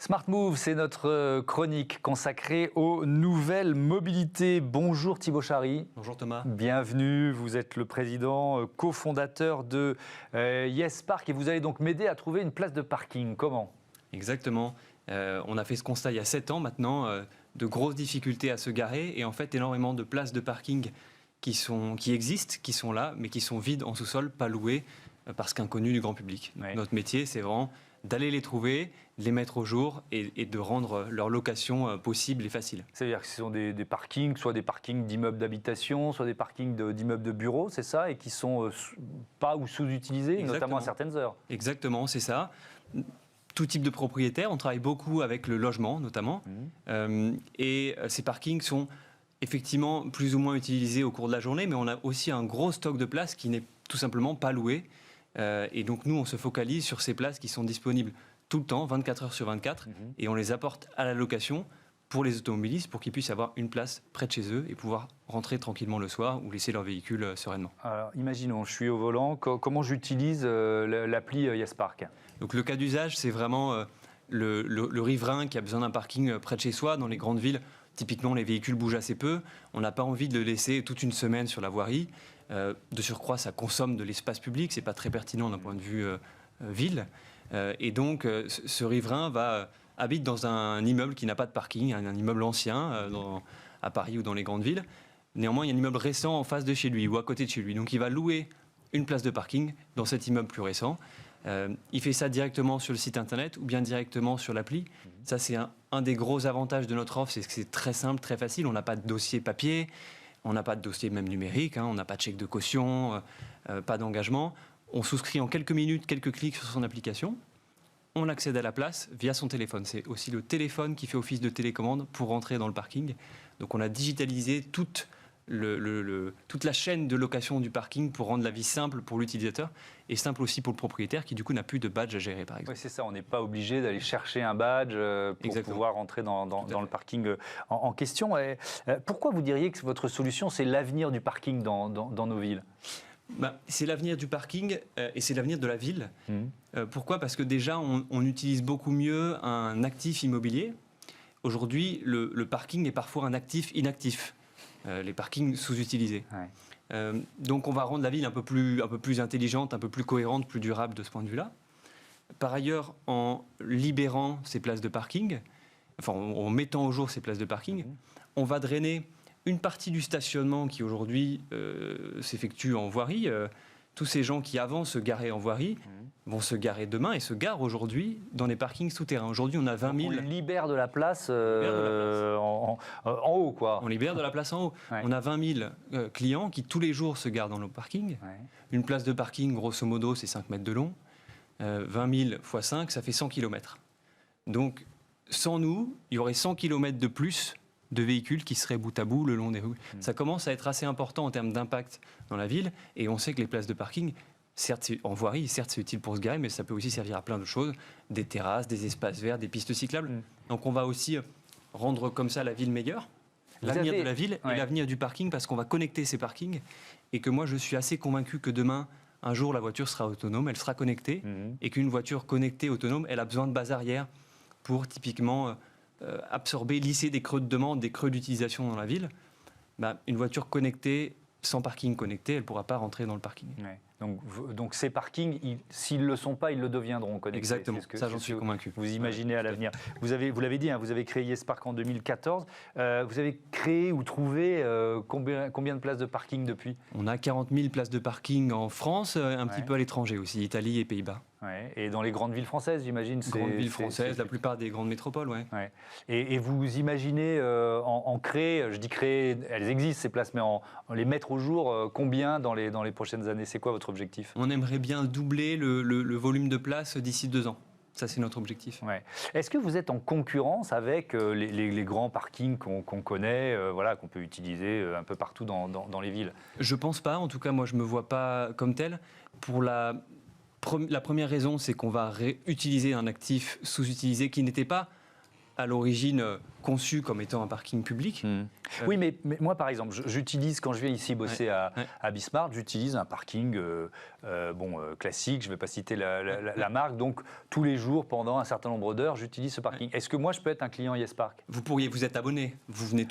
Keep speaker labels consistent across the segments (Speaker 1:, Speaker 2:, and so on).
Speaker 1: Smart Move, c'est notre chronique consacrée aux nouvelles mobilités. Bonjour Thibaut Chary.
Speaker 2: Bonjour Thomas.
Speaker 1: Bienvenue, vous êtes le président, cofondateur de YesPark et vous allez donc m'aider à trouver une place de parking. Comment ?
Speaker 2: Exactement. On a fait ce constat il y a 7 ans maintenant, de grosses difficultés à se garer et en fait énormément de places de parking qui existent, qui sont là, mais qui sont vides en sous-sol, pas louées, parce qu'inconnues du grand public.
Speaker 1: Ouais.
Speaker 2: Notre métier, c'est vraiment d'aller les trouver, de les mettre au jour et de rendre leur location possible et facile.
Speaker 1: C'est-à-dire que ce sont des parkings, soit des parkings d'immeubles d'habitation, soit des parkings d'immeubles de bureaux, c'est ça, et qui sont pas ou sous-utilisés, notamment à certaines heures.
Speaker 2: Exactement, c'est ça. Tout type de propriétaires, on travaille beaucoup avec le logement notamment, et ces parkings sont effectivement plus ou moins utilisés au cours de la journée, mais on a aussi un gros stock de places qui n'est tout simplement pas loué. Et donc nous, on se focalise sur ces places qui sont disponibles tout le temps, 24 heures sur 24, et on les apporte à la location pour les automobilistes, pour qu'ils puissent avoir une place près de chez eux et pouvoir rentrer tranquillement le soir ou laisser leur véhicule sereinement.
Speaker 1: Alors, imaginons, je suis au volant, comment j'utilise l'appli YesPark ?
Speaker 2: Donc le cas d'usage, c'est vraiment le riverain qui a besoin d'un parking près de chez soi, dans les grandes villes. Typiquement, les véhicules bougent assez peu. On n'a pas envie de le laisser toute une semaine sur la voirie. De surcroît, ça consomme de l'espace public. Ce n'est pas très pertinent d'un point de vue ville. Et donc, ce riverain habite dans un immeuble qui n'a pas de parking, un immeuble ancien à Paris ou dans les grandes villes. Néanmoins, il y a un immeuble récent en face de chez lui ou à côté de chez lui. Donc, il va louer une place de parking dans cet immeuble plus récent. Il fait ça directement sur le site internet ou bien directement sur l'appli. Ça, c'est un des gros avantages de notre offre, c'est que c'est très simple, très facile. On n'a pas de dossier papier, on n'a pas de dossier même numérique, on n'a pas de chèque de caution, pas d'engagement. On souscrit en quelques minutes, quelques clics sur son application. On accède à la place via son téléphone. C'est aussi le téléphone qui fait office de télécommande pour rentrer dans le parking. Donc on a digitalisé toute la chaîne de location du parking pour rendre la vie simple pour l'utilisateur et simple aussi pour le propriétaire qui du coup n'a plus de badge à gérer par exemple.
Speaker 1: Oui, c'est ça, on n'est pas obligé d'aller chercher un badge pour pouvoir rentrer dans le parking en question. Et, pourquoi vous diriez que votre solution c'est l'avenir du parking dans nos villes ?
Speaker 2: C'est l'avenir du parking et c'est l'avenir de la ville. Pourquoi ? Parce que déjà on utilise beaucoup mieux un actif immobilier. Aujourd'hui le parking est parfois un actif inactif. Les parkings sous-utilisés. Ouais. Donc on va rendre la ville un peu plus intelligente, un peu plus cohérente, plus durable de ce point de vue-là. Par ailleurs, en libérant ces places de parking, en mettant au jour ces places de parking, on va drainer une partie du stationnement qui aujourd'hui s'effectue en voirie. Tous ces gens qui avant se garaient en voirie vont se garer demain et se garent aujourd'hui dans des parkings souterrains. Aujourd'hui, on a 20 000...
Speaker 1: On libère de la place, en haut, quoi.
Speaker 2: On libère de la place en haut. Ouais. On a 20 000 clients qui, tous les jours, se garent dans nos parkings. Ouais. Une place de parking, grosso modo, c'est 5 mètres de long. 20 000 x 5, ça fait 100 km. Donc, sans nous, il y aurait 100 km de plus de véhicules qui seraient bout à bout le long des rues. Ça commence à être assez important en termes d'impact dans la ville. Et on sait que les places de parking, certes, en voirie, certes, c'est utile pour se garer, mais ça peut aussi servir à plein de choses. Des terrasses, des espaces verts, des pistes cyclables. Donc, on va aussi rendre comme ça la ville meilleure. L'avenir de la ville et l'avenir du parking, parce qu'on va connecter ces parkings. Et que moi, je suis assez convaincu que demain, un jour, la voiture sera autonome, elle sera connectée. Et qu'une voiture connectée, autonome, elle a besoin de base arrière pour typiquement absorber, lisser des creux de demande, des creux d'utilisation dans la ville. Une voiture connectée, sans parking connecté, elle ne pourra pas rentrer dans le parking.
Speaker 1: Ouais. Donc ces parkings, s'ils ne le sont pas, ils le deviendront connectés.
Speaker 2: Exactement, ça j'en suis convaincu.
Speaker 1: Vous imaginez à l'avenir. Vous l'avez dit, vous avez créé YesPark en 2014. Vous avez créé ou trouvé combien de places de parking depuis ?
Speaker 2: On a 40 000 places de parking en France, un petit peu à l'étranger aussi, Italie et Pays-Bas.
Speaker 1: Ouais. Et dans les grandes villes françaises, j'imagine.
Speaker 2: Grandes villes françaises, la plupart des grandes métropoles, ouais.
Speaker 1: Et vous imaginez en créer, je dis créer, elles existent ces places, mais en les mettre au jour, combien dans les prochaines années ? C'est quoi votre objectif ?
Speaker 2: On aimerait bien doubler le volume de places d'ici 2 ans. Ça, c'est notre objectif.
Speaker 1: Ouais. Est-ce que vous êtes en concurrence avec les grands parkings qu'on connaît, qu'on peut utiliser un peu partout dans les villes ?
Speaker 2: Je ne pense pas. En tout cas, moi, je ne me vois pas comme tel. Pour la première raison, c'est qu'on va réutiliser un actif sous-utilisé qui n'était pas à l'origine conçu comme étant un parking public.
Speaker 1: Oui, mais moi, par exemple, j'utilise, quand je viens ici bosser à Bismarck, j'utilise un parking classique, je ne vais pas citer la marque, donc tous les jours, pendant un certain nombre d'heures, j'utilise ce parking. Est-ce que moi, je peux être un client YesPark ?
Speaker 2: Vous êtes abonné, vous venez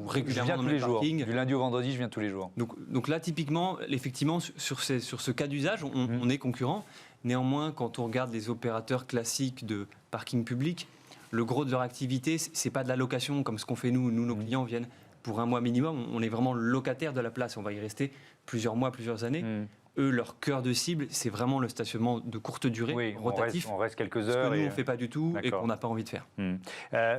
Speaker 2: régulièrement
Speaker 1: tous les jours.
Speaker 2: Parking.
Speaker 1: Du lundi au vendredi, je viens tous les jours.
Speaker 2: Donc là, typiquement, effectivement, sur ce cas d'usage, on est concurrent. Néanmoins, quand on regarde les opérateurs classiques de parking public, le gros de leur activité, c'est pas de la location comme ce qu'on fait nous. Nous, nos clients viennent pour un mois minimum. On est vraiment locataire de la place. On va y rester plusieurs mois, plusieurs années. Eux, leur cœur de cible, c'est vraiment le stationnement de courte durée, rotatif.
Speaker 1: On reste quelques heures.
Speaker 2: Ce que nous, on ne fait pas du tout et qu'on n'a pas envie de faire.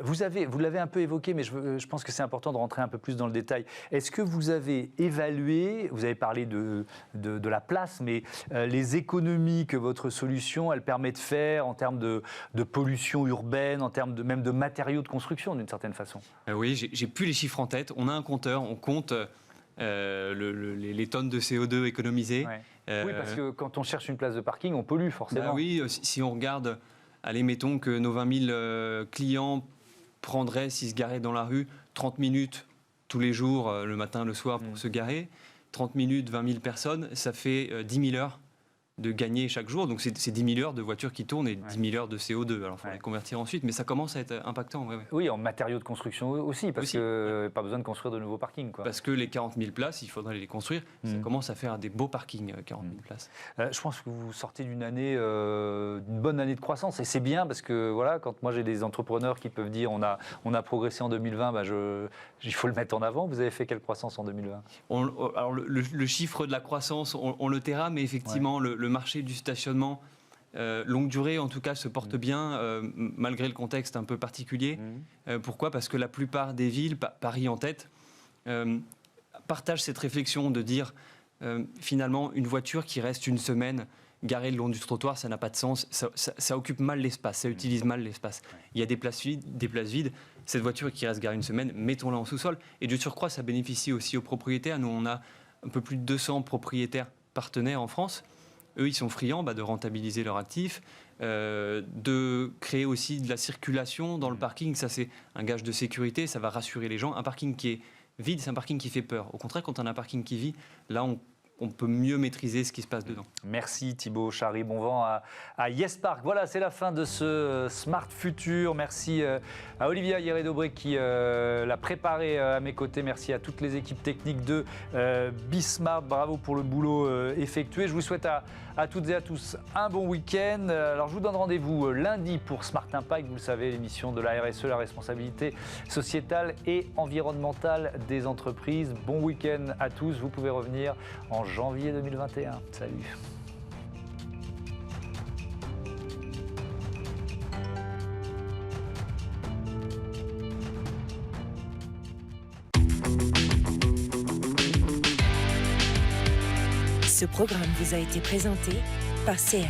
Speaker 1: Vous l'avez un peu évoqué, mais je pense que c'est important de rentrer un peu plus dans le détail. Est-ce que vous avez évalué, vous avez parlé de la place, mais les économies que votre solution, elle permet de faire en termes de pollution urbaine, en termes même de matériaux de construction, d'une certaine façon ?
Speaker 2: Oui, j'ai plus les chiffres en tête. On a un compteur, on compte... les tonnes de CO2 économisées.
Speaker 1: Oui, parce que quand on cherche une place de parking, on pollue forcément.
Speaker 2: Oui, si on regarde, allez, mettons que nos 20 000 clients prendraient, s'ils se garaient dans la rue, 30 minutes tous les jours, le matin, le soir, pour se garer. 30 minutes, 20 000 personnes, ça fait 10 000 heures de gagner chaque jour. Donc, c'est 10 000 heures de voitures qui tournent et 10 000 heures de CO2. Alors, il faut les convertir ensuite, mais ça commence à être impactant.
Speaker 1: Oui, en matériaux de construction aussi, parce que pas besoin de construire de nouveaux parkings.
Speaker 2: Parce que les 40 000 places, il faudrait les construire. Ça commence à faire des beaux parkings, 40 000 places.
Speaker 1: Je pense que vous sortez d'une bonne année de croissance. Et c'est bien, parce que voilà, quand moi j'ai des entrepreneurs qui peuvent dire on a progressé en 2020, il faut le mettre en avant. Vous avez fait quelle croissance en 2020 ?
Speaker 2: Alors, le chiffre de la croissance, on le taira, mais effectivement, le marché du stationnement longue durée, en tout cas, se porte bien, malgré le contexte un peu particulier. Pourquoi ? Parce que la plupart des villes, Paris en tête, partagent cette réflexion de dire, finalement, une voiture qui reste une semaine garée le long du trottoir, ça n'a pas de sens, ça occupe mal l'espace, ça utilise mal l'espace. Il y a des places vides. Cette voiture qui reste garée une semaine, mettons-la en sous-sol. Et de surcroît, ça bénéficie aussi aux propriétaires. Nous, on a un peu plus de 200 propriétaires partenaires en France. Eux, ils sont friands de rentabiliser leur actif, de créer aussi de la circulation dans le parking. Ça, c'est un gage de sécurité, ça va rassurer les gens. Un parking qui est vide, c'est un parking qui fait peur. Au contraire, quand on a un parking qui vit, là, on peut mieux maîtriser ce qui se passe dedans.
Speaker 1: Merci Thibaut Chary, bon vent à YesPark. Voilà, c'est la fin de ce Smart Futur. Merci à Olivia Hieré-Dobré qui l'a préparé à mes côtés. Merci à toutes les équipes techniques de Bismarck. Bravo pour le boulot effectué. Je vous souhaite à toutes et à tous un bon week-end. Alors, je vous donne rendez-vous lundi pour Smart Impact. Vous le savez, l'émission de la RSE, la responsabilité sociétale et environnementale des entreprises. Bon week-end à tous. Vous pouvez revenir en janvier 2021. Salut.
Speaker 3: Ce programme vous a été présenté par SEAT.